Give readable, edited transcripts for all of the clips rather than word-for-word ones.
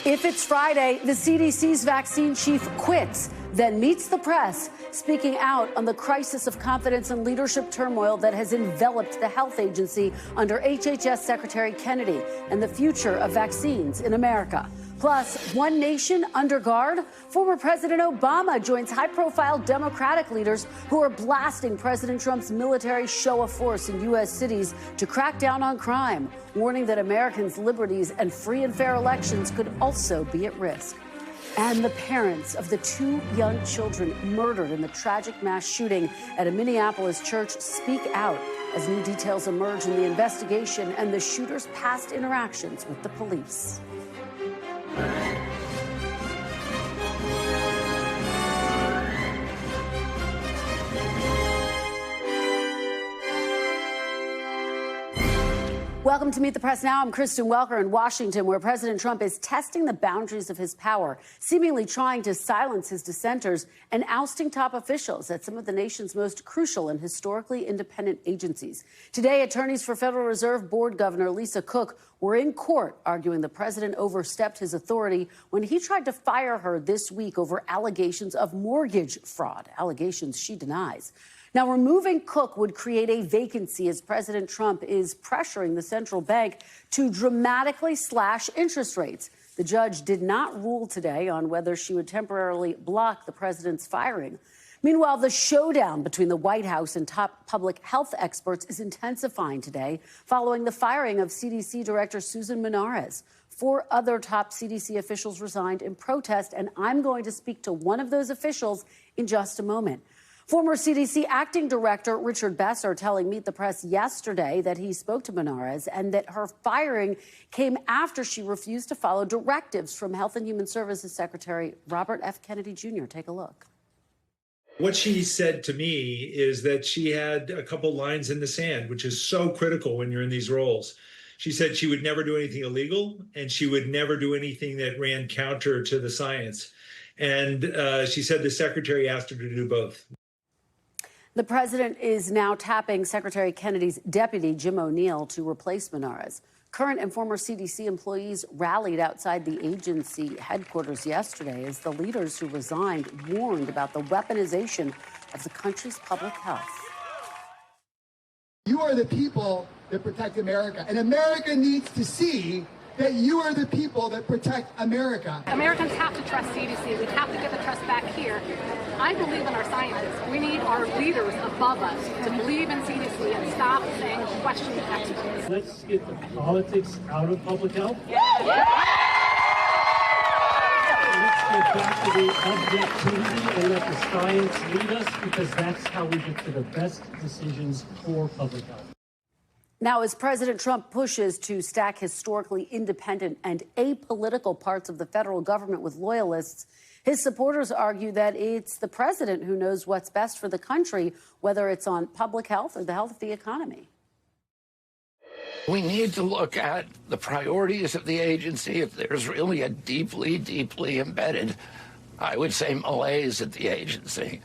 If it's Friday, the CDC's vaccine chief quits, then meets the press, speaking out on the crisis of confidence and leadership turmoil that has enveloped the health agency under HHS Secretary Kennedy and the future of vaccines in America. Plus, one nation under guard. Former President Obama joins high-profile Democratic leaders who are blasting President Trump's military show of force in U.S. cities to crack down on crime, warning that Americans' liberties and free and fair elections could also be at risk. And the parents of the two young children murdered in the tragic mass shooting at a Minneapolis church speak out as new details emerge in the investigation and the shooter's past interactions with the police. Welcome to Meet the Press Now. I'm Kristen Welker in Washington, where President Trump is testing the boundaries of his power, seemingly trying to silence his dissenters and ousting top officials at some of the nation's most crucial and historically independent agencies. Today, attorneys for Federal Reserve Board Governor Lisa Cook were in court arguing the president overstepped his authority when he tried to fire her this week over allegations of mortgage fraud, allegations she denies. Now, removing Cook would create a vacancy as President Trump is pressuring the central bank to dramatically slash interest rates. The judge did not rule today on whether she would temporarily block the president's firing. Meanwhile, the showdown between the White House and top public health experts is intensifying today following the firing of CDC Director Susan Minares. 4 other top CDC officials resigned in protest, and I'm going to speak to one of those officials in just a moment. Former CDC Acting Director Richard Besser telling Meet the Press yesterday that he spoke to Minares and that her firing came after she refused to follow directives from Health and Human Services Secretary Robert F. Kennedy Jr. Take a look. What she said to me is that she had a couple lines in the sand, which is so critical when you're in these roles. She said she would never do anything illegal and she would never do anything that ran counter to the science. And she said the secretary asked her to do both. The president is now tapping Secretary Kennedy's deputy, Jim O'Neill, to replace Minares. Current and former CDC employees rallied outside the agency headquarters yesterday as the leaders who resigned warned about the weaponization of the country's public health. You are the people that protect America, and America needs to see that you are the people that protect America. Americans have to trust CDC. We have to get the trust back here. I believe in our scientists. We need our leaders above us to believe in CDC and stop saying question the experts. Let's get the politics out of public health. Yeah. Let's get back to the objectivity and let the science lead us, because that's how we get to the best decisions for public health. Now, as President Trump pushes to stack historically independent and apolitical parts of the federal government with loyalists, his supporters argue that it's the president who knows what's best for the country, whether it's on public health or the health of the economy. We need to look at the priorities of the agency. If there's really a deeply, deeply embedded, I would say, malaise at the agency.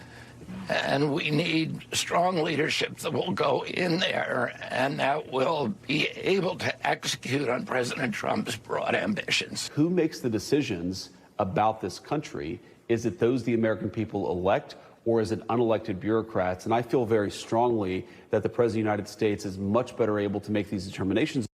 And we need strong leadership that will go in there and that will be able to execute on President Trump's broad ambitions. Who makes the decisions about this country? Is it those the American people elect, or is it unelected bureaucrats? And I feel very strongly that the President of the United States is much better able to make these determinations.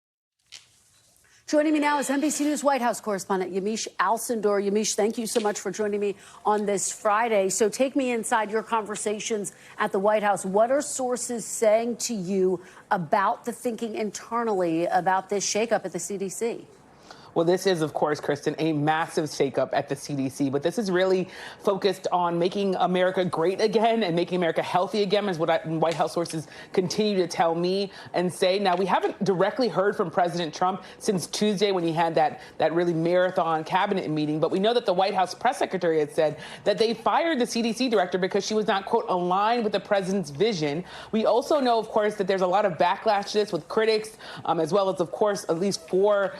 Joining me now is NBC News White House correspondent Yamiche Alcindor. Yamiche, thank you so much for joining me on this Friday. So take me inside your conversations at the White House. What are sources saying to you about the thinking internally about this shakeup at the CDC? Well, this is, of course, Kristen, a massive shakeup at the CDC, but this is really focused on making America great again and making America healthy again, is what White House sources continue to tell me and say. Now, we haven't directly heard from President Trump since Tuesday when he had that really marathon cabinet meeting, but we know that the White House press secretary had said that they fired the CDC director because she was not, quote, aligned with the president's vision. We also know, of course, that there's a lot of backlash to this with critics, as well as, of course, at least 4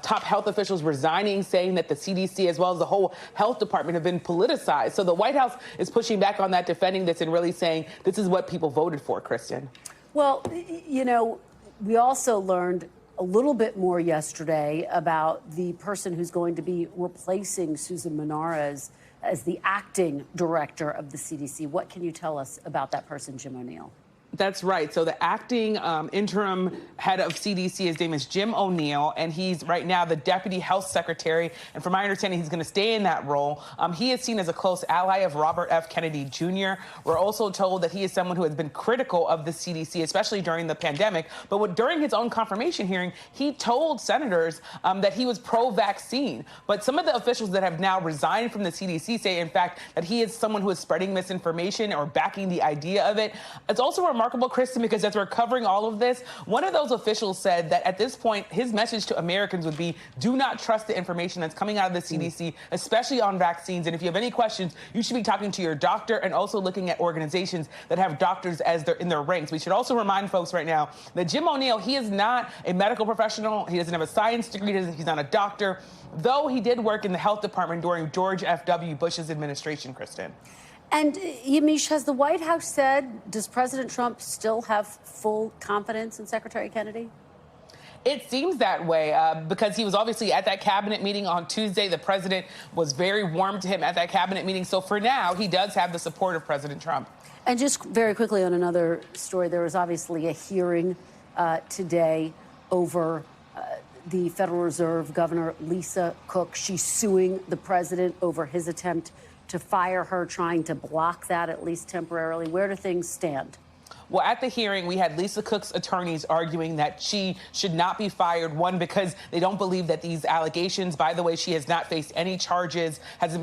top health officials resigning, saying that the CDC as well as the whole health department have been politicized. So the White House is pushing back on that, defending this, and really saying this is what people voted for, Kristen. Well, you know, we also learned a little bit more yesterday about the person who's going to be replacing Susan Menarez as the acting director of the CDC. What can you tell us about that person, Jim O'Neill? That's right. So the acting interim head of CDC, his name is Jim O'Neill, and he's right now the deputy health secretary. And from my understanding, he's going to stay in that role. He is seen as a close ally of Robert F. Kennedy Jr. We're also told that he is someone who has been critical of the CDC, especially during the pandemic. But during his own confirmation hearing, he told senators that he was pro-vaccine. But some of the officials that have now resigned from the CDC say, in fact, that he is someone who is spreading misinformation or backing the idea of it. It's also remarkable, Kristen, because as we're covering all of this, one of those officials said that at this point, his message to Americans would be, do not trust the information that's coming out of the CDC, especially on vaccines. And if you have any questions, you should be talking to your doctor and also looking at organizations that have doctors as in their ranks. We should also remind folks right now that Jim O'Neill, he is not a medical professional. He doesn't have a science degree. He's not a doctor, though he did work in the health department during George F.W. Bush's administration, Kristen. And Yamiche, has the White House said, does President Trump still have full confidence in Secretary Kennedy? It seems that way because he was obviously at that cabinet meeting on Tuesday. The president was very warm to him at that cabinet meeting. So for now, he does have the support of President Trump. And just very quickly on another story, there was obviously a hearing today over the Federal Reserve Governor Lisa Cook. She's suing the president over his attempt to fire her, trying to block that, at least temporarily. Where do things stand? Well, at the hearing, we had Lisa Cook's attorneys arguing that she should not be fired, one, because they don't believe that these allegations, by the way, she has not faced any charges, has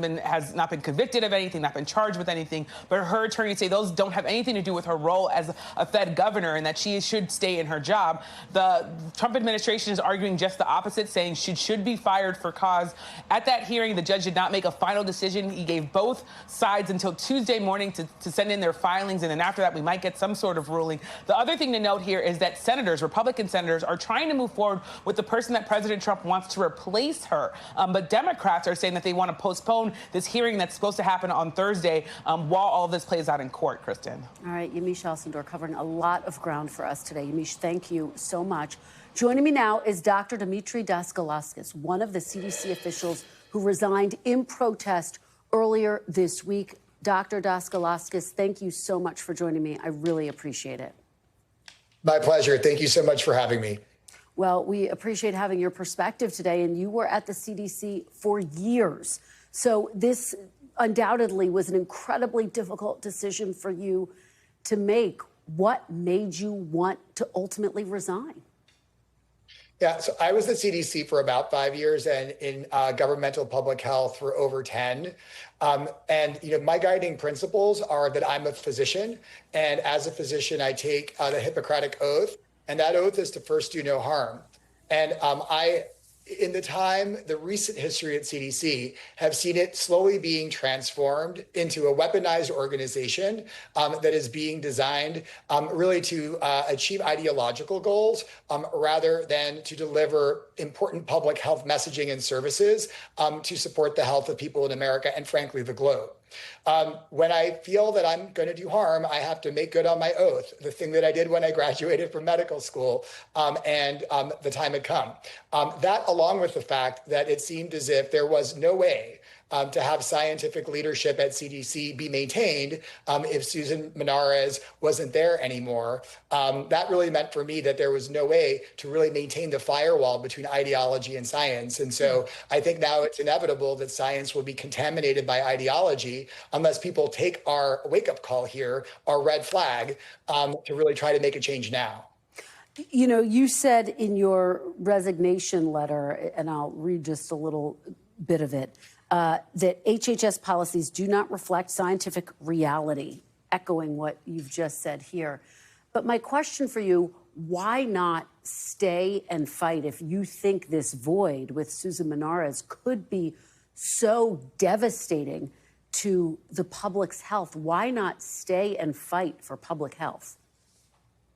not been convicted of anything, not been charged with anything, but her attorneys say those don't have anything to do with her role as a Fed governor and that she should stay in her job. The Trump administration is arguing just the opposite, saying she should be fired for cause. At that hearing, the judge did not make a final decision. He gave both sides until Tuesday morning to send in their filings, and then after that, we might get some sort of ruling. The other thing to note here is that senators, Republican senators, are trying to move forward with the person that President Trump wants to replace her. But Democrats are saying that they want to postpone this hearing that's supposed to happen on Thursday while all of this plays out in court, Kristen. All right, Yamiche Alcindor covering a lot of ground for us today. Yamiche, thank you so much. Joining me now is Dr. Demetre Daskalakis, one of the CDC officials who resigned in protest earlier this week. Dr. Daskalakis, thank you so much for joining me. I really appreciate it. My pleasure. Thank you so much for having me. Well, we appreciate having your perspective today, and you were at the CDC for years. So this undoubtedly was an incredibly difficult decision for you to make. What made you want to ultimately resign? Yeah, so I was at CDC for about 5 years and in governmental public health for over 10. And my guiding principles are that I'm a physician. And as a physician, I take the Hippocratic Oath. And that oath is to first do no harm. And in the recent history at CDC, have seen it slowly being transformed into a weaponized organization that is being designed really to achieve ideological goals rather than to deliver important public health messaging and services to support the health of people in America and, frankly, the globe. When I feel that I'm going to do harm, I have to make good on my oath, the thing that I did when I graduated from medical school, and the time had come. That, along with the fact that it seemed as if there was no way to have scientific leadership at CDC be maintained if Susan Menarez wasn't there anymore. That really meant for me that there was no way to really maintain the firewall between ideology and science. And so I think now it's inevitable that science will be contaminated by ideology unless people take our wake-up call here, our red flag, to really try to make a change now. You know, you said in your resignation letter, and I'll read just a little bit of it, that HHS policies do not reflect scientific reality, echoing what you've just said here. But my question for you, why not stay and fight if you think this void with Susan Menarez could be so devastating to the public's health? Why not stay and fight for public health?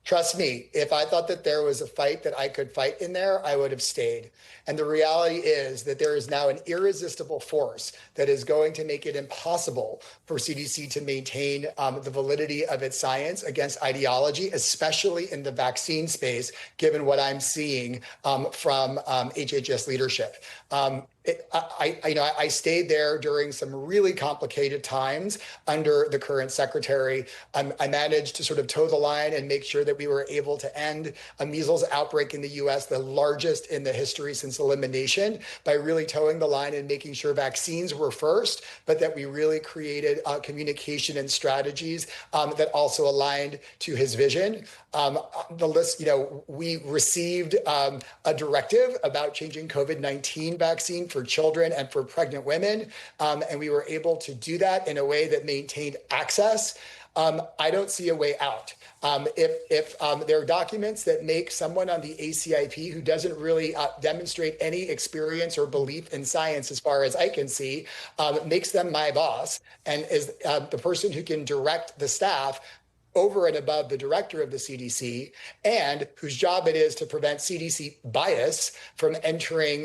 Trust me, if I thought that there was a fight that I could fight in there, I would have stayed. And the reality is that there is now an irresistible force that is going to make it impossible for CDC to maintain the validity of its science against ideology, especially in the vaccine space, given what I'm seeing from HHS leadership. I stayed there during some really complicated times under the current secretary. I managed to sort of toe the line and make sure that we were able to end a measles outbreak in the US, the largest in the history since elimination, by really towing the line and making sure vaccines were first, but that we really created communication and strategies that also aligned to his vision. The list, we received a directive about changing COVID-19 vaccine for children and for pregnant women, and we were able to do that in a way that maintained access. I don't see a way out. If there are documents that make someone on the ACIP who doesn't really demonstrate any experience or belief in science, as far as I can see, makes them my boss and is the person who can direct the staff over and above the director of the CDC, and whose job it is to prevent CDC bias from entering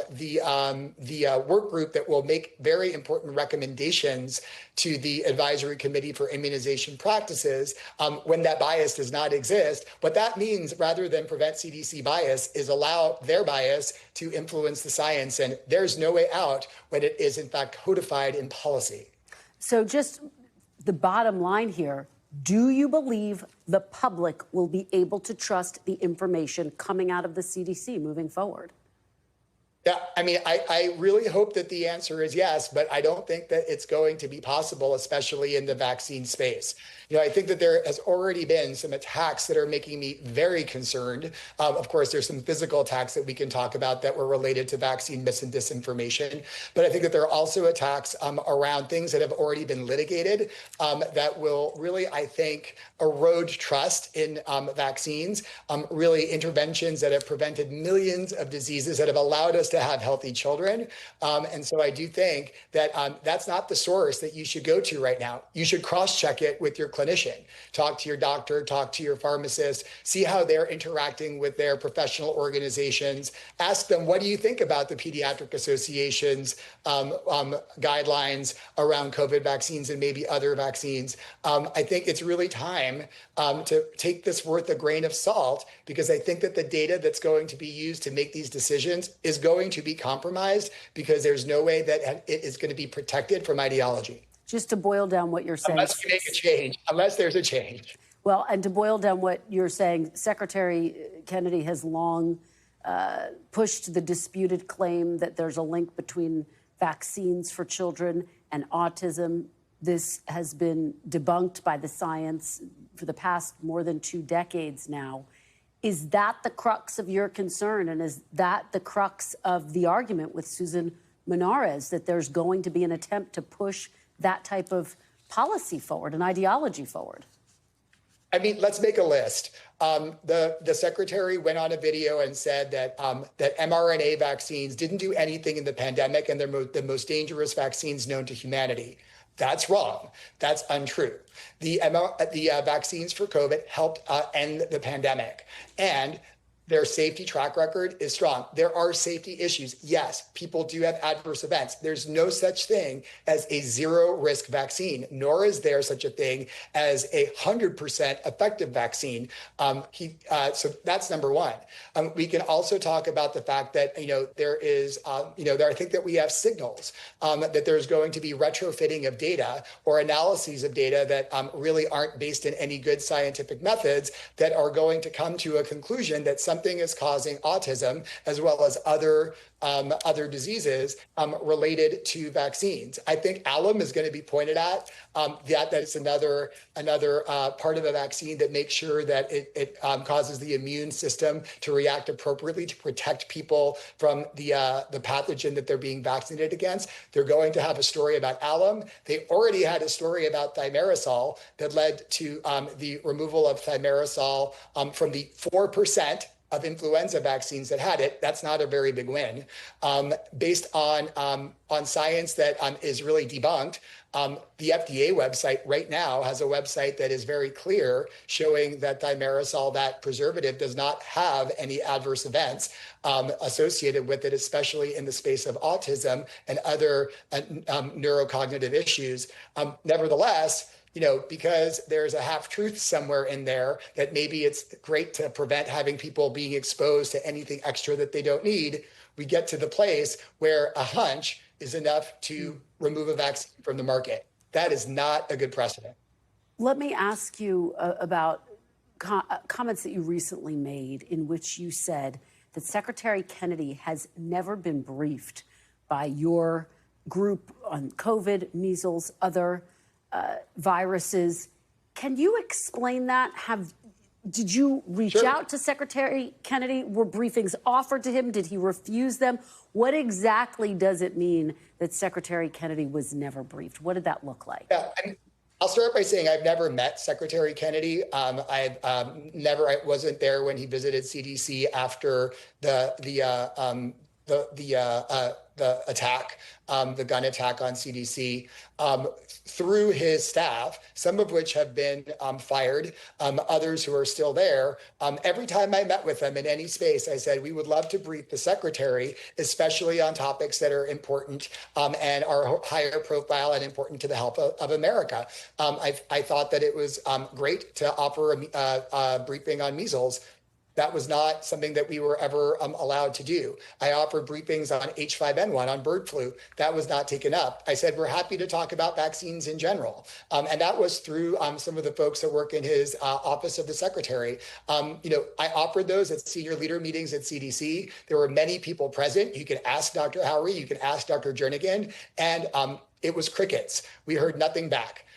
the work group that will make very important recommendations to the Advisory Committee for Immunization Practices when that bias does not exist. What that means, rather than prevent CDC bias, is allow their bias to influence the science. And there's no way out when it is, in fact, codified in policy. So just the bottom line here, do you believe the public will be able to trust the information coming out of the CDC moving forward? Yeah, I mean, I really hope that the answer is yes, but I don't think that it's going to be possible, especially in the vaccine space. I think that there has already been some attacks that are making me very concerned. Of course, there's some physical attacks that we can talk about that were related to vaccine mis and disinformation. But I think that there are also attacks around things that have already been litigated that will really, I think, erode trust in vaccines, really interventions that have prevented millions of diseases that have allowed us to have healthy children. And so I do think that that's not the source that you should go to right now. You should cross-check it with your clinician. Talk to your doctor, talk to your pharmacist, see how they're interacting with their professional organizations. Ask them, what do you think about the Pediatric Association's guidelines around COVID vaccines and maybe other vaccines? I think it's really time to take this with a grain of salt, because I think that the data that's going to be used to make these decisions is going to be compromised, because there's no way that it is going to be protected from ideology. Just to boil down what you're saying. Unless we make a change, unless there's a change. Well, and to boil down what you're saying, Secretary Kennedy has long pushed the disputed claim that there's a link between vaccines for children and autism. This has been debunked by the science for the past more than 2 decades now. Is that the crux of your concern? And is that the crux of the argument with Susan Menares, that there's going to be an attempt to push that type of policy forward, an ideology forward? I mean, let's make a list. The secretary went on a video and said that that mRNA vaccines didn't do anything in the pandemic, and they're the most dangerous vaccines known to humanity. That's wrong. That's untrue. The vaccines for COVID helped end the pandemic, and their safety track record is strong. There are safety issues. Yes, people do have adverse events. There's no such thing as a zero-risk vaccine, nor is there such a thing as a 100% effective vaccine. So that's number one. We can also talk about the fact that, there is, I think that we have signals that there's going to be retrofitting of data or analyses of data that really aren't based in any good scientific methods, that are going to come to a conclusion that something is causing autism, as well as other diseases related to vaccines. I think alum is going to be pointed at. That's another part of the vaccine that makes sure that it causes the immune system to react appropriately to protect people from the pathogen that they're being vaccinated against. They're going to have a story about alum. They already had a story about thimerosal that led to the removal of thimerosal from the 4% of influenza vaccines that had it. That's not a very big win. based on science that is really debunked. The FDA website right now has a website that is very clear showing that thimerosal, that preservative, does not have any adverse events associated with it, especially in the space of autism and other neurocognitive issues. Nevertheless, because there's a half-truth somewhere in there that maybe it's great to prevent having people being exposed to anything extra that they don't need, we get to the place where a hunch is enough to remove a vaccine from the market. That is not a good precedent. Let me ask you about comments that you recently made in which you said that Secretary Kennedy has never been briefed by your group on COVID, measles, other viruses. Can you explain that? Did you reach out to Secretary Kennedy? Were briefings offered to him? Did he refuse them? What exactly does it mean that Secretary Kennedy was never briefed? What did that look like? Yeah, I'll start by saying I've never met Secretary Kennedy. I wasn't there when he visited CDC after the attack, the gun attack on CDC, through his staff, some of which have been fired, others who are still there. Every time I met with them in any space, I said, we would love to brief the secretary, especially on topics that are important and are higher profile and important to the health of America. I thought that it was great to offer a briefing on measles. That was not something that we were ever allowed to do. I offered briefings on H5N1, on bird flu. That was not taken up. I said, we're happy to talk about vaccines in general. And that was through some of the folks that work in his office of the secretary. I offered those at senior leader meetings at CDC. There were many people present. You can ask Dr. Howery, you can ask Dr. Jernigan, and it was crickets. We heard nothing back.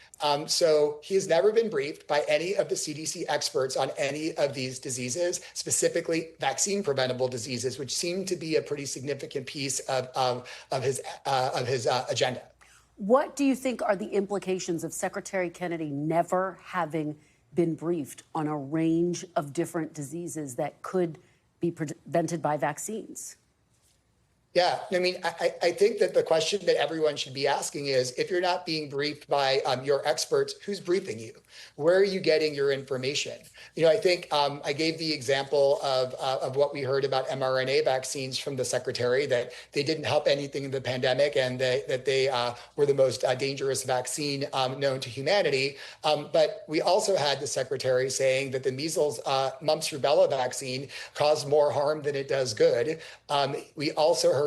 So he has never been briefed by any of the CDC experts on any of these diseases, specifically vaccine preventable diseases, which seem to be a pretty significant piece of his agenda. What do you think are the implications of Secretary Kennedy never having been briefed on a range of different diseases that could be prevented by vaccines? Yeah, I mean, I think that the question that everyone should be asking is, if you're not being briefed by your experts, who's briefing you? Where are you getting your information? I think I gave the example of what we heard about mRNA vaccines from the secretary, that they didn't help anything in the pandemic and that they were the most dangerous vaccine known to humanity. But we also had the secretary saying that the measles, mumps, rubella vaccine caused more harm than it does good. We also heard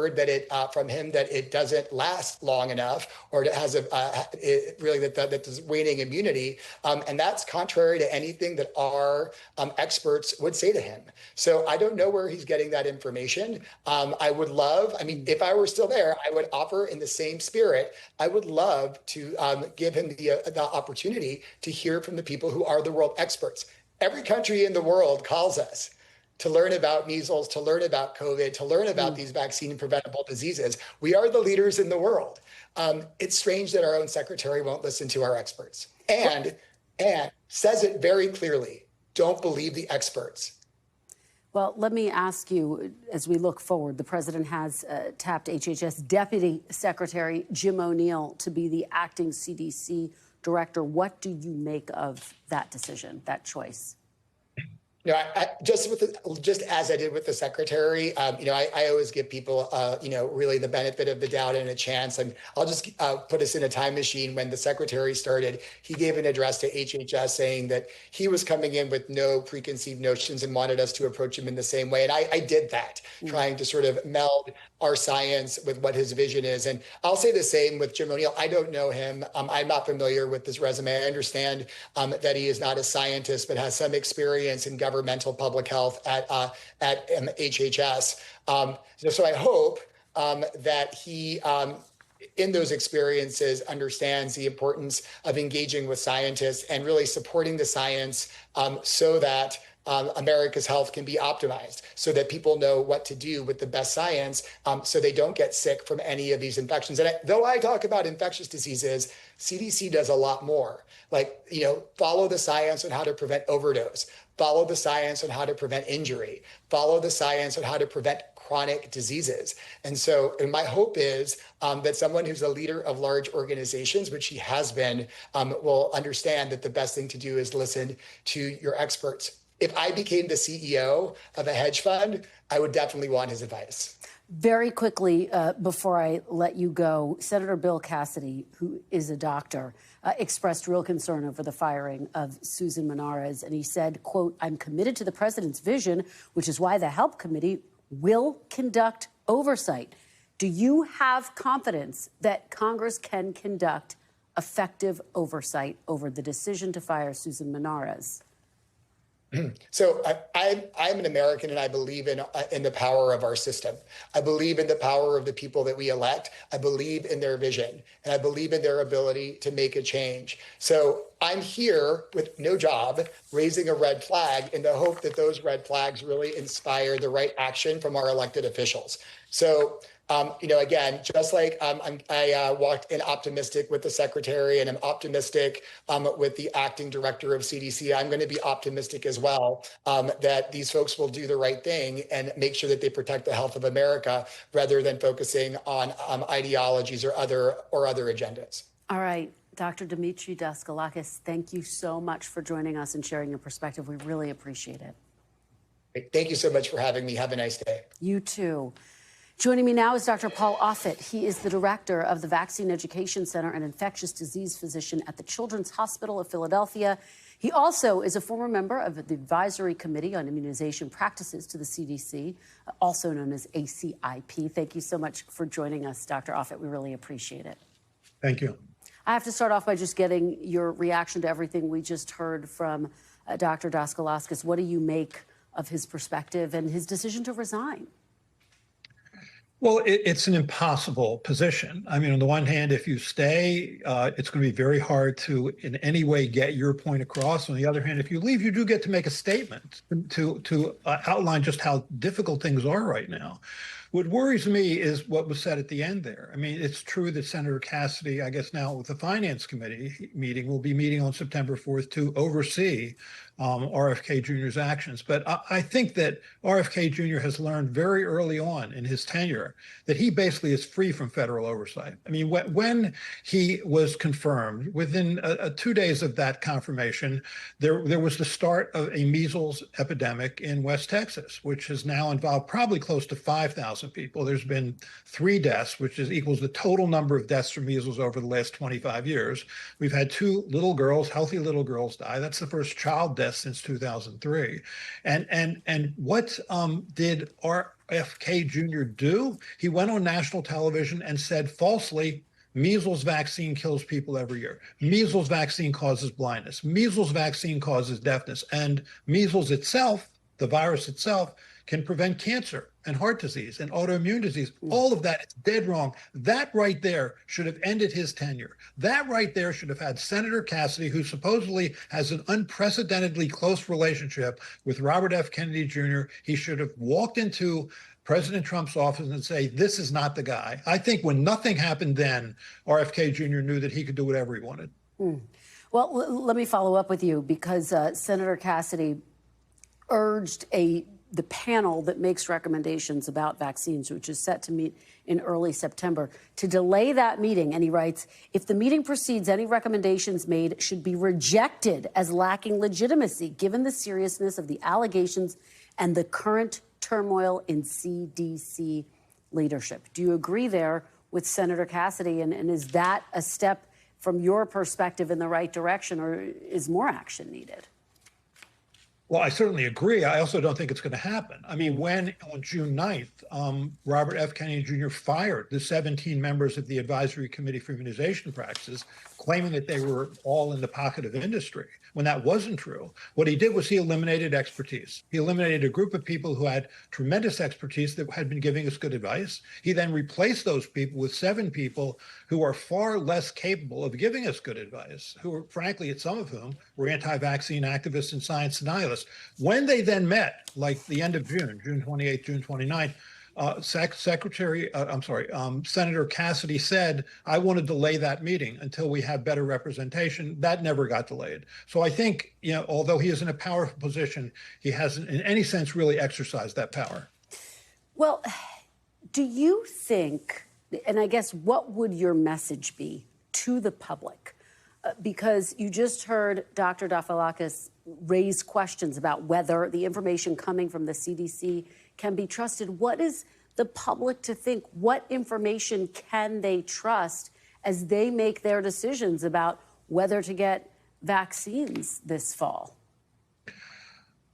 from him that it doesn't last long enough, or it has that there's waning immunity, and that's contrary to anything that our experts would say to him. So I don't know where he's getting that information. If I were still there, I would offer in the same spirit. I would love to give him the opportunity to hear from the people who are the world experts. Every country in the world calls us to learn about measles, to learn about COVID, to learn about these vaccine preventable diseases. We are the leaders in the world. It's strange that our own secretary won't listen to our experts and says it very clearly. Don't believe the experts. Well, let me ask you, as we look forward, the president has tapped HHS Deputy Secretary Jim O'Neill to be the acting CDC director. What do you make of that decision, that choice? Just as I did with the secretary, I always give people, really the benefit of the doubt and a chance. And I'll just put us in a time machine. When the secretary started, he gave an address to HHS saying that he was coming in with no preconceived notions and wanted us to approach him in the same way. And I did that, trying to sort of meld our science with what his vision is. And I'll say the same with Jim O'Neill. I don't know him. I'm not familiar with his resume. I understand that he is not a scientist, but has some experience in governmental public health at HHS. So I hope that he, in those experiences, understands the importance of engaging with scientists and really supporting the science so that America's health can be optimized, so that people know what to do with the best science, so they don't get sick from any of these infections. And though I talk about infectious diseases, CDC does a lot more. Follow the science on how to prevent overdose, follow the science on how to prevent injury, follow the science on how to prevent chronic diseases. And my hope is that someone who's a leader of large organizations, which he has been, will understand that the best thing to do is listen to your experts. If I became the CEO of a hedge fund, I would definitely want his advice. Very quickly, before I let you go, Senator Bill Cassidy, who is a doctor, expressed real concern over the firing of Susan Menares. And he said, quote, "I'm committed to the president's vision, which is why the HELP Committee will conduct oversight." Do you have confidence that Congress can conduct effective oversight over the decision to fire Susan Menares? So I'm an American, and I believe in the power of our system. I believe in the power of the people that we elect. I believe in their vision, and I believe in their ability to make a change. So I'm here with no job, raising a red flag in the hope that those red flags really inspire the right action from our elected officials. So, again, just like I walked in optimistic with the secretary, and I'm optimistic with the acting director of CDC, I'm going to be optimistic as well that these folks will do the right thing and make sure that they protect the health of America rather than focusing on ideologies or other agendas. All right. Dr. Demetre Daskalakis, thank you so much for joining us and sharing your perspective. We really appreciate it. Thank you so much for having me. Have a nice day. You too. Joining me now is Dr. Paul Offit. He is the director of the Vaccine Education Center and infectious disease physician at the Children's Hospital of Philadelphia. He also is a former member of the Advisory Committee on Immunization Practices to the CDC, also known as ACIP. Thank you so much for joining us, Dr. Offit. We really appreciate it. Thank you. I have to start off by just getting your reaction to everything we just heard from Dr. Daskalakis. What do you make of his perspective and his decision to resign? Well, it's an impossible position. I mean, on the one hand, if you stay, it's going to be very hard to in any way get your point across. On the other hand, if you leave, you do get to make a statement to outline just how difficult things are right now. What worries me is what was said at the end there. I mean, it's true that Senator Cassidy, I guess now with the Finance Committee meeting, will be meeting on September 4th to oversee RFK Jr.'s actions. But I think that RFK Jr. has learned very early on in his tenure that he basically is free from federal oversight. I mean, when he was confirmed, within 2 days of that confirmation, there was the start of a measles epidemic in West Texas, which has now involved probably close to 5,000 people. There's been 3 deaths, which equals the total number of deaths from measles over the last 25 years. We've had 2 little girls, healthy little girls, die. That's the first child death since 2003. And what did RFK Jr. do? He went on national television and said falsely, measles vaccine kills people every year. Measles vaccine causes blindness. Measles vaccine causes deafness. And measles itself, the virus itself, can prevent cancer and heart disease and autoimmune disease. All of that is dead wrong. That right there should have ended his tenure. That right there should have had Senator Cassidy, who supposedly has an unprecedentedly close relationship with Robert F. Kennedy Jr. He should have walked into President Trump's office and say, this is not the guy. I think when nothing happened then, RFK Jr. knew that he could do whatever he wanted. Well, let me follow up with you because Senator Cassidy urged the panel that makes recommendations about vaccines, which is set to meet in early September, to delay that meeting. And he writes, if the meeting proceeds, any recommendations made should be rejected as lacking legitimacy, given the seriousness of the allegations and the current turmoil in CDC leadership. Do you agree there with Senator Cassidy? And is that a step from your perspective in the right direction, or is more action needed? Well, I certainly agree. I also don't think it's going to happen. I mean, when on June 9th, Robert F. Kennedy Jr. fired the 17 members of the Advisory Committee for Immunization Practices, claiming that they were all in the pocket of industry, when that wasn't true. What he did was he eliminated expertise. He eliminated a group of people who had tremendous expertise that had been giving us good advice. He then replaced those people with 7 people who are far less capable of giving us good advice, who, frankly, some of whom were anti-vaccine activists and science denialists. When they then met, like the end of June, June 28th, June 29th, Senator Cassidy said, I want to delay that meeting until we have better representation. That never got delayed. So I think, although he is in a powerful position, he hasn't in any sense really exercised that power. Well, do you think, and I guess what would your message be to the public? Because you just heard Dr. Daskalakis raise questions about whether the information coming from the CDC can be trusted. What is the public to think? What information can they trust as they make their decisions about whether to get vaccines this fall?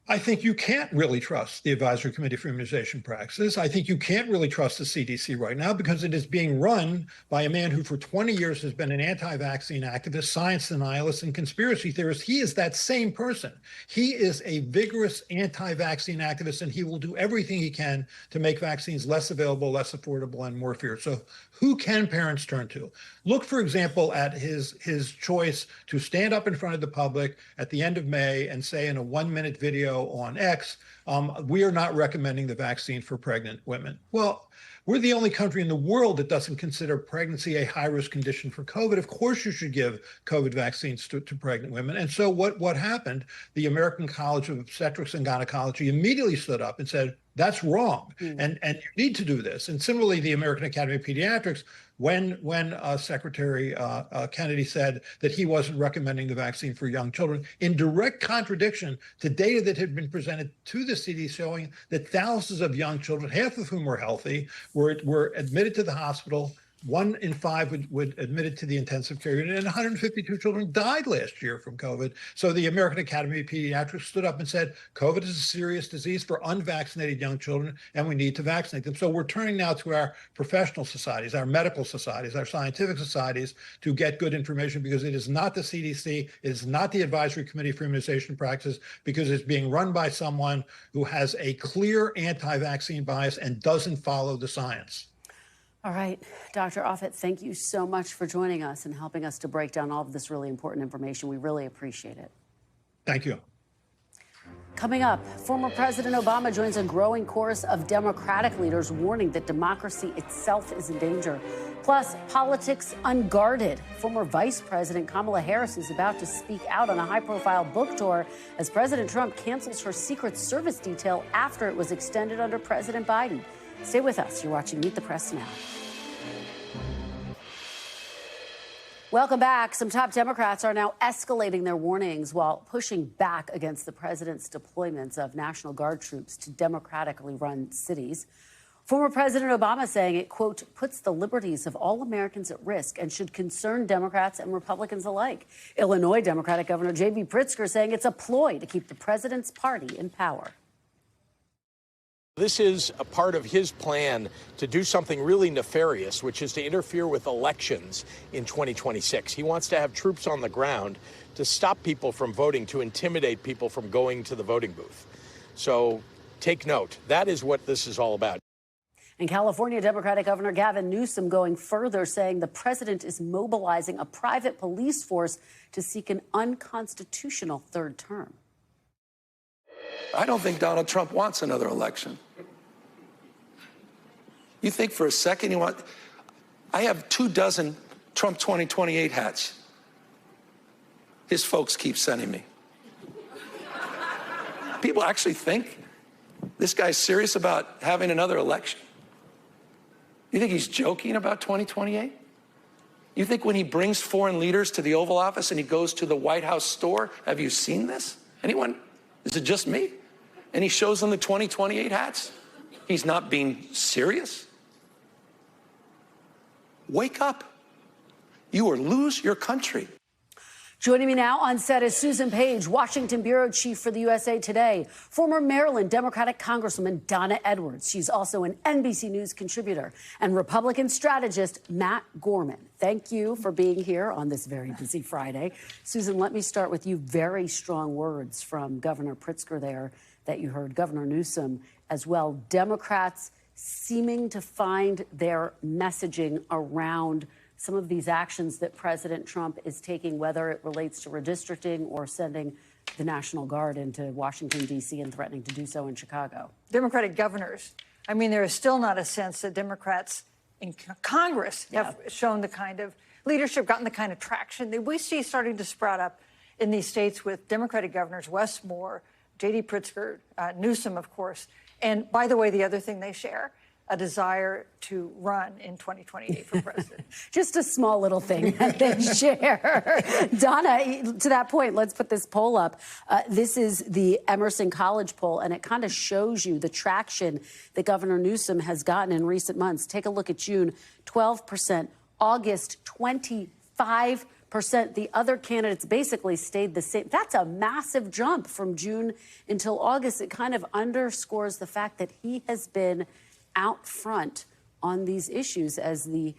I think you can't really trust the Advisory Committee for Immunization Practices. I think you can't really trust the CDC right now because it is being run by a man who for 20 years has been an anti-vaccine activist, science denialist, and conspiracy theorist. He is that same person. He is a vigorous anti-vaccine activist, and he will do everything he can to make vaccines less available, less affordable, and more feared. So who can parents turn to? Look, for example, at his choice to stand up in front of the public at the end of May and say in a 1-minute video on X, we are not recommending the vaccine for pregnant women. Well, we're the only country in the world that doesn't consider pregnancy a high-risk condition for COVID. Of course, you should give COVID vaccines to pregnant women. And so what happened, the American College of Obstetrics and Gynecology immediately stood up and said, that's wrong, and you need to do this. And similarly, the American Academy of Pediatrics, when Secretary Kennedy said that he wasn't recommending the vaccine for young children, in direct contradiction to data that had been presented to the CDC showing that thousands of young children, half of whom were healthy, were admitted to the hospital. 1 in 5 would admitted to the intensive care unit, and 152 children died last year from COVID. So the American Academy of Pediatrics stood up and said, COVID is a serious disease for unvaccinated young children, and we need to vaccinate them. So we're turning now to our professional societies, our medical societies, our scientific societies to get good information, because it is not the CDC, it is not the Advisory Committee for Immunization Practices, because it's being run by someone who has a clear anti-vaccine bias and doesn't follow the science. All right, Dr. Offit, thank you so much for joining us and helping us to break down all of this really important information. We really appreciate it. Thank you. Coming up, former President Obama joins a growing chorus of Democratic leaders warning that democracy itself is in danger. Plus, politics unguarded. Former Vice President Kamala Harris is about to speak out on a high-profile book tour as President Trump cancels her Secret Service detail after it was extended under President Biden. Stay with us. You're watching Meet the Press Now. Welcome back. Some top Democrats are now escalating their warnings while pushing back against the president's deployments of National Guard troops to democratically run cities. Former President Obama saying it, quote, puts the liberties of all Americans at risk and should concern Democrats and Republicans alike. Illinois Democratic Governor J.B. Pritzker saying it's a ploy to keep the president's party in power. This is a part of his plan to do something really nefarious, which is to interfere with elections in 2026. He wants to have troops on the ground to stop people from voting, to intimidate people from going to the voting booth. So take note. That is what this is all about. And California Democratic Governor Gavin Newsom going further, saying the president is mobilizing a private police force to seek an unconstitutional third term. I don't think Donald Trump wants another election. You think for a second I have 24 Trump 2028 hats. His folks keep sending me. People actually think this guy's serious about having another election? You think he's joking about 2028? You think when he brings foreign leaders to the Oval Office and he goes to the White House store, have you seen this? Anyone? Is it just me? And he shows them the 2028 hats? He's not being serious? Wake up. You will lose your country. Joining me now on set is Susan Page, Washington bureau chief for the USA Today, former Maryland Democratic Congresswoman Donna Edwards. She's also an NBC News contributor, and Republican strategist Matt Gorman. Thank you for being here on this very busy Friday. Susan, let me start with you. Very strong words from Governor Pritzker there that you heard, Governor Newsom as well. Democrats seeming to find their messaging around some of these actions that President Trump is taking, whether it relates to redistricting or sending the National Guard into Washington, D.C. and threatening to do so in Chicago. Democratic governors. I mean, there is still not a sense that Democrats in Congress have shown the kind of leadership, gotten the kind of traction that we see starting to sprout up in these states with Democratic governors, Wes Moore, J.D. Pritzker, Newsom, of course. And by the way, the other thing they share, a desire to run in 2028 for president. Just a small little thing that they share. Donna, to that point, let's put this poll up. This is the Emerson College poll, and it kind of shows you the traction that Governor Newsom has gotten in recent months. Take a look at June, 12%, August, 25%. The other candidates basically stayed the same. That's a massive jump from June until August. It kind of underscores the fact that he has been out front on these issues as the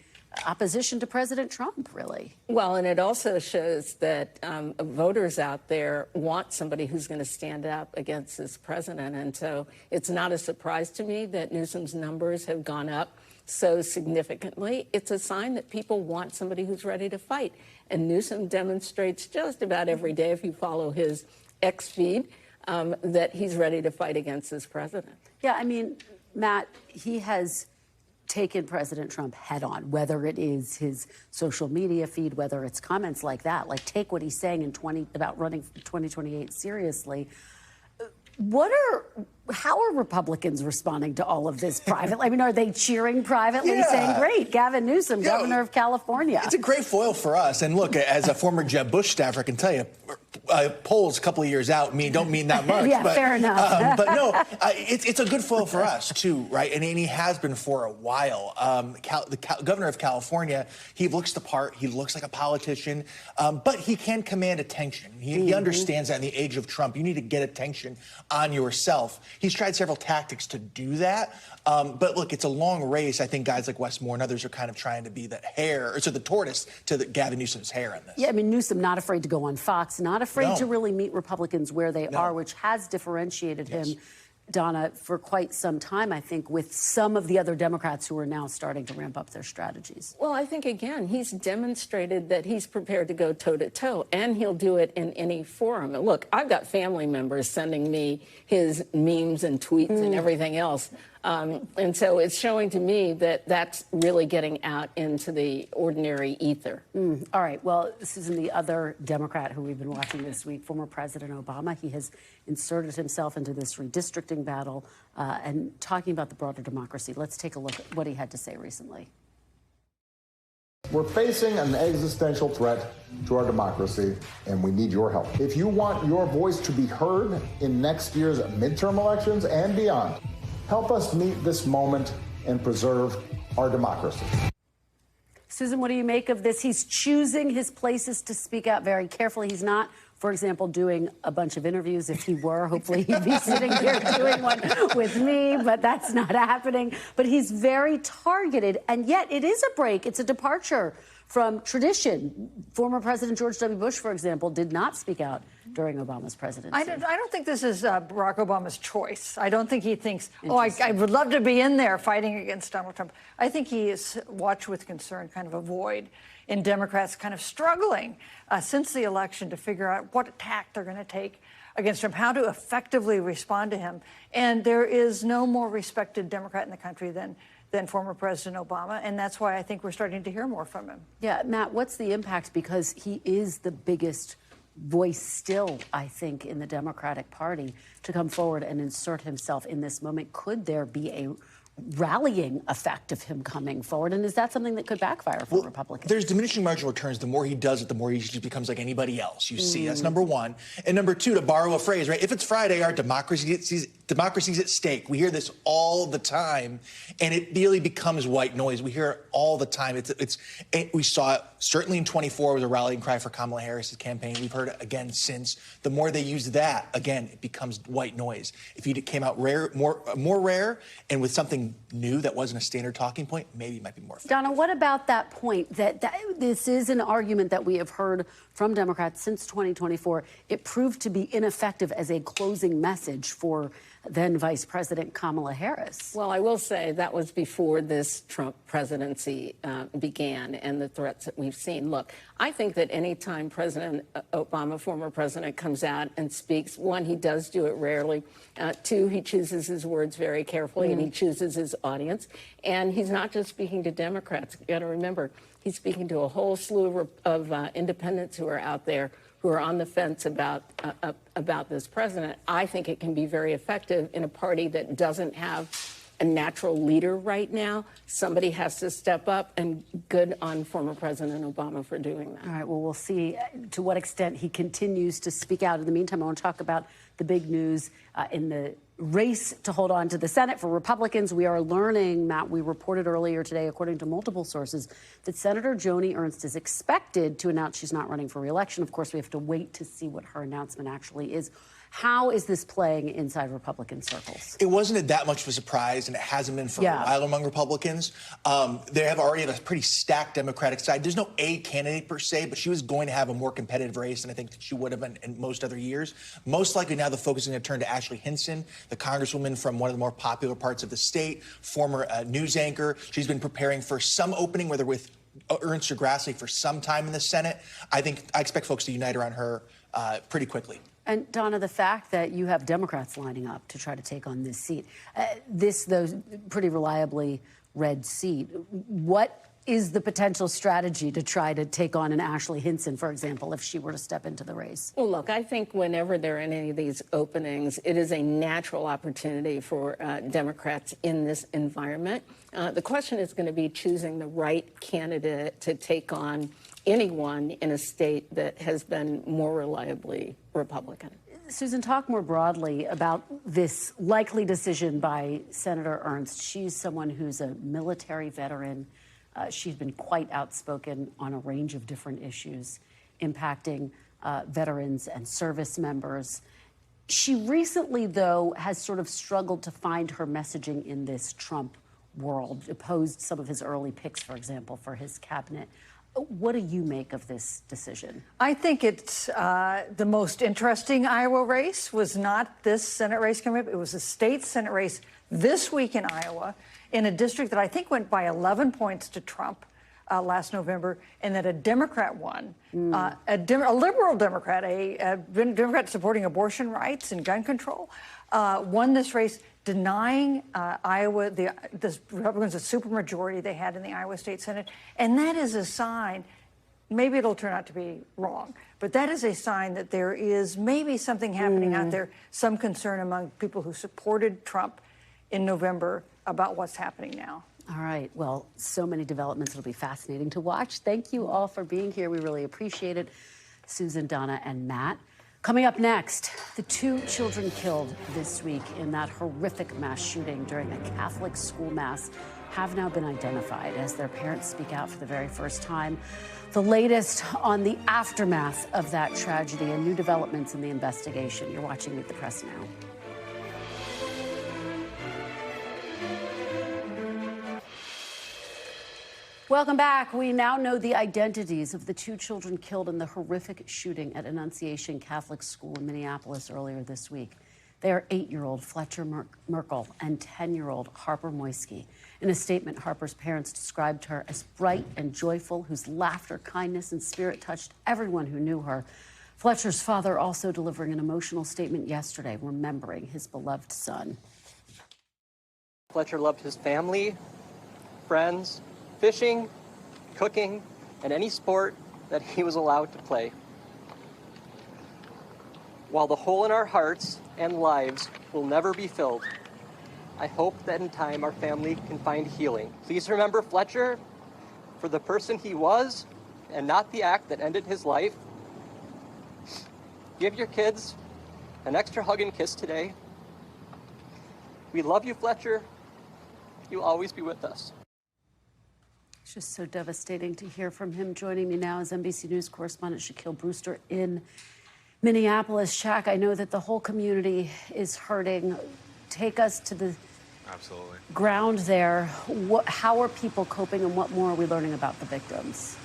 opposition to President Trump, really. Well, and it also shows that voters out there want somebody who's going to stand up against this president. And so it's not a surprise to me that Newsom's numbers have gone up so significantly. It's a sign that people want somebody who's ready to fight. And Newsom demonstrates just about every day, if you follow his X feed, that he's ready to fight against this president. Yeah, I mean, Matt, he has taken President Trump head on, whether it is his social media feed, whether it's comments like that, like take what he's saying about running for 2028 seriously. How are Republicans responding to all of this privately? I mean, are they cheering privately, saying, great, Gavin Newsom, governor of California? It's a great foil for us. And look, as a former Jeb Bush staffer, I can tell you, polls a couple of years out don't mean that much. Yeah, but, fair enough. But no, it's a good foil for us, too, right? And he has been for a while. The governor of California, he looks the part. He looks like a politician, but he can command attention. He understands that in the age of Trump, you need to get attention on yourself. He's tried several tactics to do that. But look, it's a long race. I think guys like Wes Moore and others are kind of trying to be the the tortoise to Gavin Newsom's hair in this. Yeah, I mean, Newsom not afraid to go on Fox, not afraid to really meet Republicans where they are, which has differentiated him, Donna, for quite some time, I think, with some of the other Democrats who are now starting to ramp up their strategies. Well, I think, again, he's demonstrated that he's prepared to go toe-to-toe, and he'll do it in any forum. And look, I've got family members sending me his memes and tweets and everything else. And so it's showing to me that that's really getting out into the ordinary ether. All right. Well, Susan, the other Democrat who we've been watching this week, former President Obama, he has inserted himself into this redistricting battle and talking about the broader democracy. Let's take a look at what he had to say recently. We're facing an existential threat to our democracy, and we need your help. If you want your voice to be heard in next year's midterm elections and beyond, help us meet this moment and preserve our democracy. Susan, what do you make of this? He's choosing his places to speak out very carefully. He's not, for example, doing a bunch of interviews. If he were, hopefully he'd be sitting here doing one with me, but that's not happening. But he's very targeted, and yet it is a break. It's a departure from tradition. Former President George W. Bush, for example, did not speak out during Obama's presidency. I don't think this is Barack Obama's choice. I don't think he thinks, oh, I would love to be in there fighting against Donald Trump. I think he is watched with concern, kind of a void in Democrats kind of struggling since the election to figure out what attack they're going to take against him, how to effectively respond to him. And there is no more respected Democrat in the country than former President Obama, and that's why I think we're starting to hear more from him. Yeah, Matt, what's the impact? Because he is the biggest voice still, I think, in the Democratic Party to come forward and insert himself in this moment. Could there be a rallying effect of him coming forward? And is that something that could backfire for Republicans? There's diminishing marginal returns. The more he does it, the more he just becomes like anybody else. You see, that's number one. And number two, to borrow a phrase, right? If it's Friday, our democracy's at stake. We hear this all the time, and it really becomes white noise. We hear it all the time. We saw it certainly in 24 was a rallying cry for Kamala Harris's campaign. We've heard it again since. The more they use that, again, it becomes white noise. If he came out more rare and with something new that wasn't a standard talking point, maybe it might be more effective. Donna, what about that point that this is an argument that we have heard from Democrats since 2024? It proved to be ineffective as a closing message for then Vice President Kamala Harris. Well, I will say that was before this Trump presidency began and the threats that we've seen. Look, I think that any time President Obama, former president, comes out and speaks, one, he does do it rarely. Two, he chooses his words very carefully and he chooses his audience. And he's not just speaking to Democrats. You got to remember, he's speaking to a whole slew of independents who are out there who are on the fence about this president. I think it can be very effective in a party that doesn't have a natural leader right now. Somebody has to step up, and good on former President Obama for doing that. All right, well, we'll see to what extent he continues to speak out. In the meantime, I want to talk about the big news in the race to hold on to the Senate for Republicans. We are learning, Matt, we reported earlier today, according to multiple sources, that Senator Joni Ernst is expected to announce she's not running for re-election. Of course, we have to wait to see what her announcement actually is. How is this playing inside Republican circles? It wasn't that much of a surprise, and it hasn't been for a while among Republicans. They have already a pretty stacked Democratic side. There's no A candidate per se, but she was going to have a more competitive race than I think she would have in most other years. Most likely now the focus is going to turn to Ashley Hinson, the congresswoman from one of the more popular parts of the state, former news anchor. She's been preparing for some opening, whether with Ernst or Grassley, for some time in the Senate. I expect folks to unite around her pretty quickly. And, Donna, the fact that you have Democrats lining up to try to take on this seat, though, pretty reliably red seat, what is the potential strategy to try to take on an Ashley Hinson, for example, if she were to step into the race? Well, look, I think whenever there are any of these openings, it is a natural opportunity for Democrats in this environment. The question is going to be choosing the right candidate to take on anyone in a state that has been more reliably Republican. Susan, talk more broadly about this likely decision by Senator Ernst. She's someone who's a military veteran. She's been quite outspoken on a range of different issues impacting veterans and service members. She recently, though, has sort of struggled to find her messaging in this Trump world, opposed some of his early picks, for example, for his cabinet. What do you make of this decision? I think it's the most interesting Iowa race was not this Senate race coming up. It was a state Senate race this week in Iowa in a district that I think went by 11 points to Trump last November, and that a Democrat won, a liberal Democrat, a Democrat supporting abortion rights and gun control, won this race, denying Iowa, the Republicans, a supermajority they had in the Iowa State Senate. And that is a sign, maybe it'll turn out to be wrong, but that is a sign that there is maybe something happening out there, some concern among people who supported Trump in November about what's happening now. All right. Well, so many developments. It'll be fascinating to watch. Thank you all for being here. We really appreciate it. Susan, Donna, and Matt. Coming up next, the 2 children killed this week in that horrific mass shooting during a Catholic school mass have now been identified as their parents speak out for the very first time. The latest on the aftermath of that tragedy and new developments in the investigation. You're watching Meet the Press now. Welcome back. We now know the identities of the 2 children killed in the horrific shooting at Annunciation Catholic School in Minneapolis earlier this week. They are 8-year-old Fletcher Merkel and 10-year-old Harper Moisky. In a statement, Harper's parents described her as bright and joyful, whose laughter, kindness, and spirit touched everyone who knew her. Fletcher's father also delivering an emotional statement yesterday, remembering his beloved son. Fletcher loved his family, friends, fishing, cooking, and any sport that he was allowed to play. While the hole in our hearts and lives will never be filled, I hope that in time our family can find healing. Please remember Fletcher for the person he was and not the act that ended his life. Give your kids an extra hug and kiss today. We love you, Fletcher. You'll always be with us. It's just so devastating to hear from him. Joining me now is NBC News correspondent Shaquille Brewster in Minneapolis. Shaq, I know that the whole community is hurting. Take us to the ground there. How are people coping, and what more are we learning about the victims?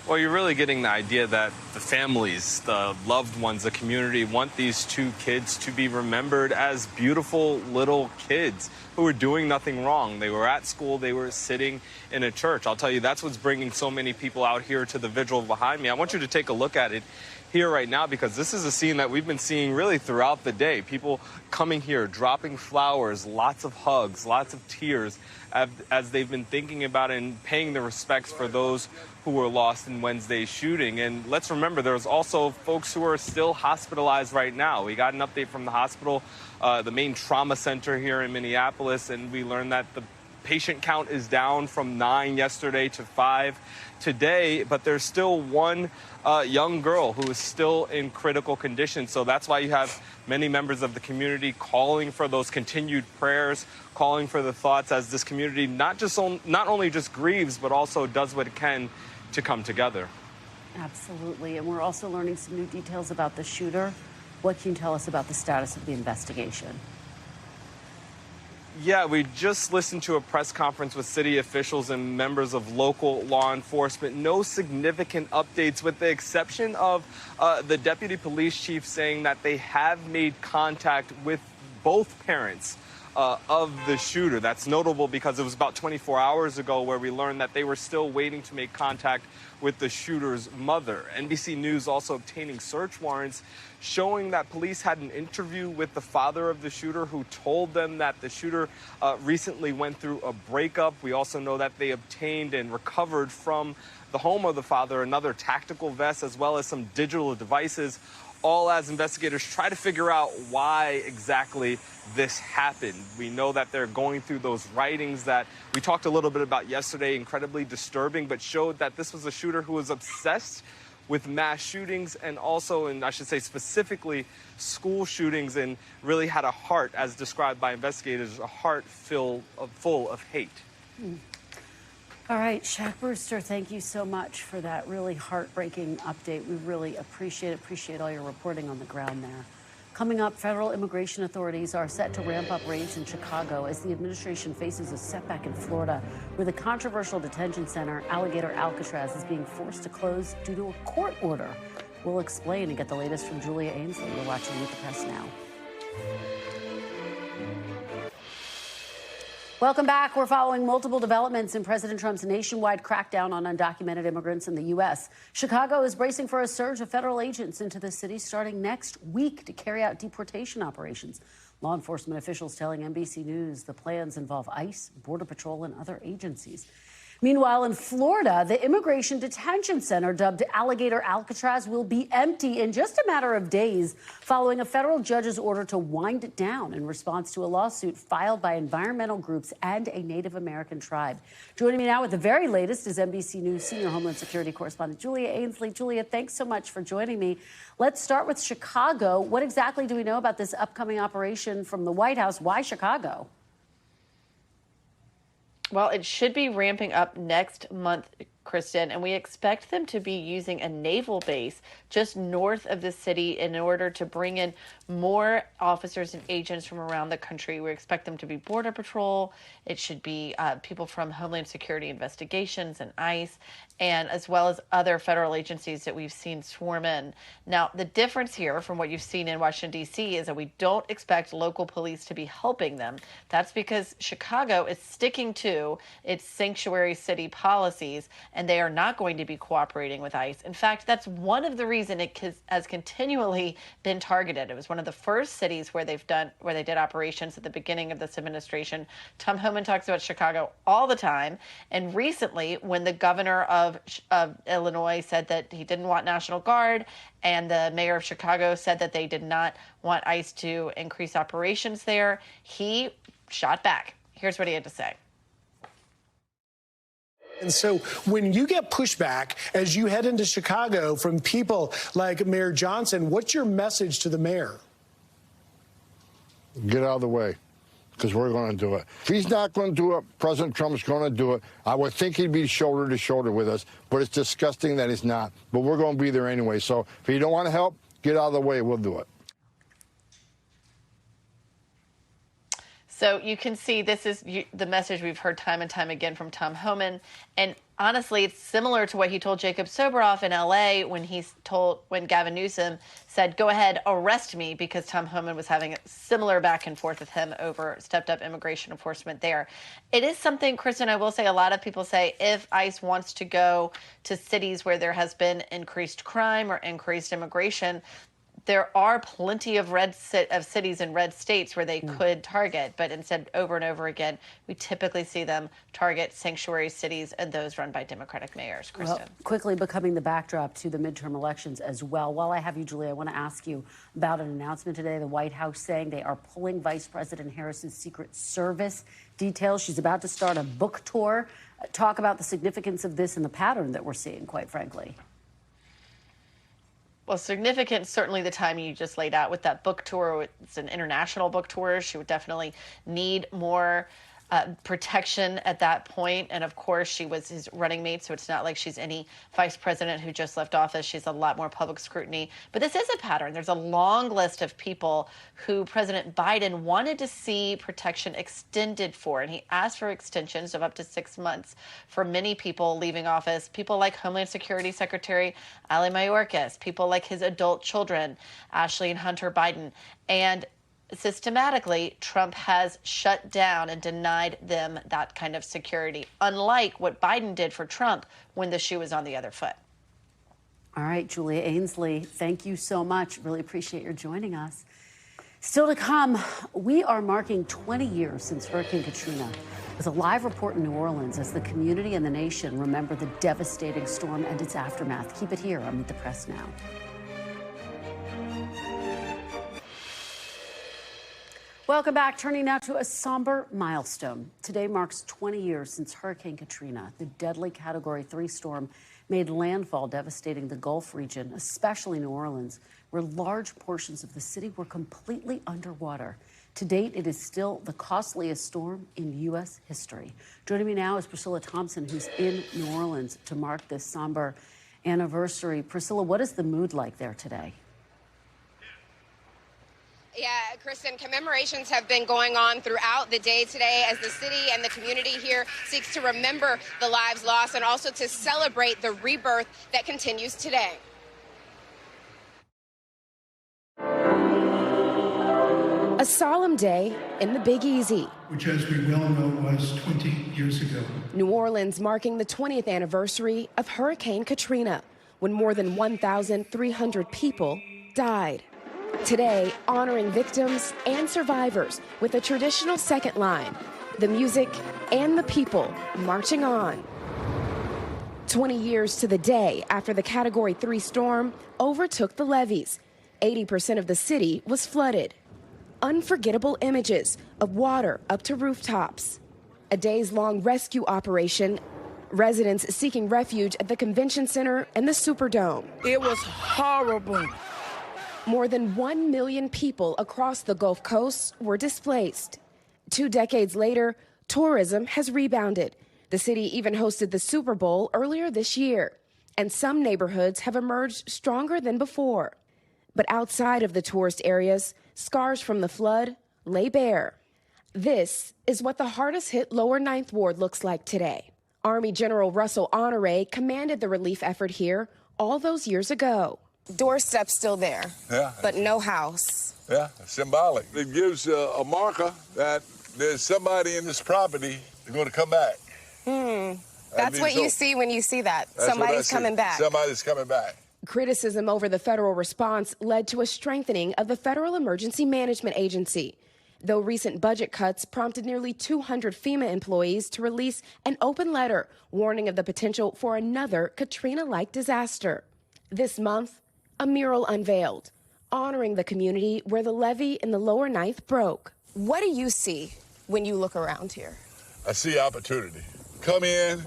Well, you're really getting the idea that the families, the loved ones, the community want these 2 kids to be remembered as beautiful little kids who were doing nothing wrong. They were at school, they were sitting in a church. I'll tell you, that's what's bringing so many people out here to the vigil behind me. I want you to take a look at it here right now, because this is a scene that we've been seeing really throughout the day. People coming here, dropping flowers, lots of hugs, lots of tears as they've been thinking about and paying the respects for those who were lost in Wednesday's shooting. And let's remember, there's also folks who are still hospitalized right now. We got an update from the hospital, the main trauma center here in Minneapolis, and we learned that the patient count is down from 9 yesterday to 5 today, but there's still one young girl who is still in critical condition. So that's why you have many members of the community calling for those continued prayers, calling for the thoughts as this community not only just grieves, but also does what it can to come together. Absolutely. And we're also learning some new details about the shooter. What can you tell us about the status of the investigation? Yeah, we just listened to a press conference with city officials and members of local law enforcement. No significant updates, with the exception of the deputy police chief saying that they have made contact with both parents of the shooter. That's notable because it was about 24 hours ago where we learned that they were still waiting to make contact with the shooter's mother. NBC News also obtaining search warrants showing that police had an interview with the father of the shooter who told them that the shooter recently went through a breakup. We also know that they obtained and recovered from the home of the father another tactical vest as well as some digital devices, all as investigators try to figure out why exactly this happened. We know that they're going through those writings that we talked a little bit about yesterday, incredibly disturbing, but showed that this was a shooter who was obsessed with mass shootings and also, and I should say specifically, school shootings, and really had a heart, as described by investigators, a heart full of hate. All right, Shaq Brewster, thank you so much for that really heartbreaking update. We really appreciate all your reporting on the ground there. Coming up, federal immigration authorities are set to ramp up raids in Chicago as the administration faces a setback in Florida, where the controversial detention center, Alligator Alcatraz, is being forced to close due to a court order. We'll explain and get the latest from Julia Ainsley. You're watching Meet the Press Now. Welcome back. We're following multiple developments in President Trump's nationwide crackdown on undocumented immigrants in the U.S. Chicago is bracing for a surge of federal agents into the city starting next week to carry out deportation operations. Law enforcement officials telling NBC News the plans involve ICE, Border Patrol, and other agencies. Meanwhile, in Florida, the immigration detention center dubbed Alligator Alcatraz will be empty in just a matter of days following a federal judge's order to wind it down in response to a lawsuit filed by environmental groups and a Native American tribe. Joining me now with the very latest is NBC News senior Homeland Security correspondent Julia Ainsley. Julia, thanks so much for joining me. Let's start with Chicago. What exactly do we know about this upcoming operation from the White House? Why Chicago? Well, it should be ramping up next month, Kristen, and we expect them to be using a naval base just north of the city in order to bring in more officers and agents from around the country. We expect them to be Border Patrol. It should be people from Homeland Security Investigations and ICE, and as well as other federal agencies that we've seen swarm in. Now, the difference here from what you've seen in Washington, D.C. is that we don't expect local police to be helping them. That's because Chicago is sticking to its sanctuary city policies, and they are not going to be cooperating with ICE. In fact, that's one of the reasons it has continually been targeted. It was one of the first cities where they did operations at the beginning of this administration. Tom Homan talks about Chicago all the time, and recently, when the governor of Illinois said that he didn't want National Guard, and the mayor of Chicago said that they did not want ICE to increase operations there, he shot back. Here's what he had to say. And so when you get pushback as you head into Chicago from people like Mayor Johnson, what's your message to the mayor? Get out of the way, because we're going to do it. If he's not going to do it, President Trump's going to do it. I would think he'd be shoulder to shoulder with us, but it's disgusting that he's not. But we're going to be there anyway. So if you don't want to help, get out of the way. We'll do it. So you can see this is the message we've heard time and time again from Tom Homan. And honestly, it's similar to what he told Jacob Soboroff in L.A. when Gavin Newsom said, go ahead, arrest me, because Tom Homan was having a similar back and forth with him over stepped up immigration enforcement there. It is something, Kristen, I will say, a lot of people say if ICE wants to go to cities where there has been increased crime or increased immigration, there are plenty of cities and red states where they could target, but instead, over and over again, we typically see them target sanctuary cities and those run by Democratic mayors. Kristen. Well, quickly becoming the backdrop to the midterm elections as well. While I have you, Julie, I want to ask you about an announcement today. The White House saying they are pulling Vice President Harris's Secret Service details. She's about to start a book tour. Talk about the significance of this and the pattern that we're seeing, quite frankly. Well, significant, certainly the timing you just laid out with that book tour. It's an international book tour. She would definitely need more protection at that point. And of course, she was his running mate, so it's not like she's any vice president who just left office. She's a lot more public scrutiny. But this is a pattern. There's a long list of people who President Biden wanted to see protection extended for, and he asked for extensions of up to 6 months for many people leaving office. People like Homeland Security Secretary Ali Mayorkas, people like his adult children, Ashley and Hunter Biden, and systematically, Trump has shut down and denied them that kind of security, unlike what Biden did for Trump when the shoe was on the other foot. All right, Julia Ainsley, thank you so much. Really appreciate your joining us. Still to come, we are marking 20 years since Hurricane Katrina. With a live report in New Orleans as the community and the nation remember the devastating storm and its aftermath. Keep it here on Meet the Press Now. Welcome back. Turning now to a somber milestone. Today marks 20 years since Hurricane Katrina. The deadly Category 3 storm made landfall, devastating the Gulf region, especially New Orleans, where large portions of the city were completely underwater. To date, it is still the costliest storm in U.S. history. Joining me now is Priscilla Thompson, who's in New Orleans to mark this somber anniversary. Priscilla, what is the mood like there today? Yeah, Kristen, commemorations have been going on throughout the day today as the city and the community here seeks to remember the lives lost and also to celebrate the rebirth that continues today. A solemn day in the Big Easy, which, as we well know, was 20 years ago. New Orleans marking the 20th anniversary of Hurricane Katrina, when more than 1,300 people died. Today, honoring victims and survivors with a traditional second line, the music and the people marching on. 20 years to the day after the Category 3 storm overtook the levees. 80% of the city was flooded. Unforgettable images of water up to rooftops. A days-long rescue operation. Residents seeking refuge at the convention center and the Superdome. It was horrible. More than 1 million people across the Gulf Coast were displaced. 2 decades later, tourism has rebounded. The city even hosted the Super Bowl earlier this year, and some neighborhoods have emerged stronger than before. But outside of the tourist areas, scars from the flood lay bare. This is what the hardest hit Lower Ninth Ward looks like today. Army General Russell Honore commanded the relief effort here all those years ago. Doorstep still there, yeah, but no house. Yeah, symbolic. It gives a marker that there's somebody in this property that's going to come back. That's what you see when you see that. Somebody's coming back. Somebody's coming back. Criticism over the federal response led to a strengthening of the Federal Emergency Management Agency. Though recent budget cuts prompted nearly 200 FEMA employees to release an open letter warning of the potential for another Katrina-like disaster. This month, a mural unveiled, honoring the community where the levee in the Lower Ninth broke. What do you see when you look around here? I see opportunity. Come in,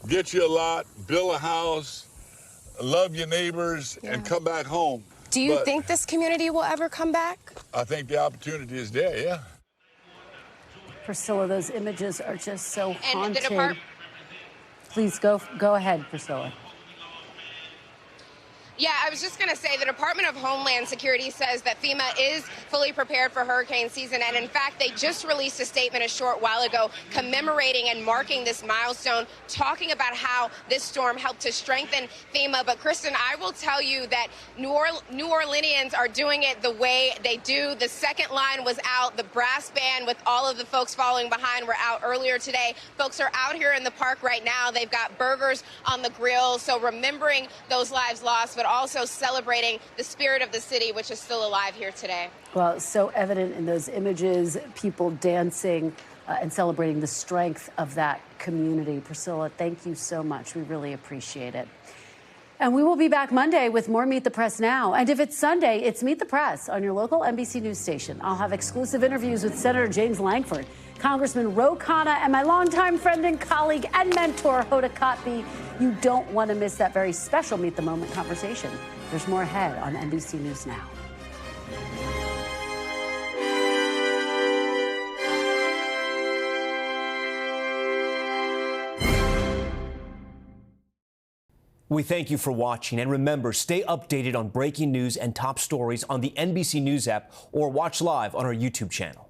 get you a lot, build a house, love your neighbors, and come back home. Do you think this community will ever come back? I think the opportunity is there, yeah. Priscilla, those images are just so haunting. Please go ahead, Priscilla. Yeah, I was just going to say the Department of Homeland Security says that FEMA is fully prepared for hurricane season. And in fact, they just released a statement a short while ago commemorating and marking this milestone, talking about how this storm helped to strengthen FEMA. But Kristen, I will tell you that New Orleanians are doing it the way they do. The second line was out. The brass band with all of the folks following behind were out earlier today. Folks are out here in the park right now. They've got burgers on the grill. So remembering those lives lost, but also celebrating the spirit of the city, which is still alive here today. Well, so evident in those images, people dancing and celebrating the strength of that community. Priscilla, thank you so much. We really appreciate it. And we will be back Monday with more Meet the Press Now. And if it's Sunday, it's Meet the Press on your local NBC News station. I'll have exclusive interviews with Senator James Langford, Congressman Ro Khanna, and my longtime friend and colleague and mentor, Hoda Kotb. You don't want to miss that very special Meet the Moment conversation. There's more ahead on NBC News Now. We thank you for watching, and remember, stay updated on breaking news and top stories on the NBC News app or watch live on our YouTube channel.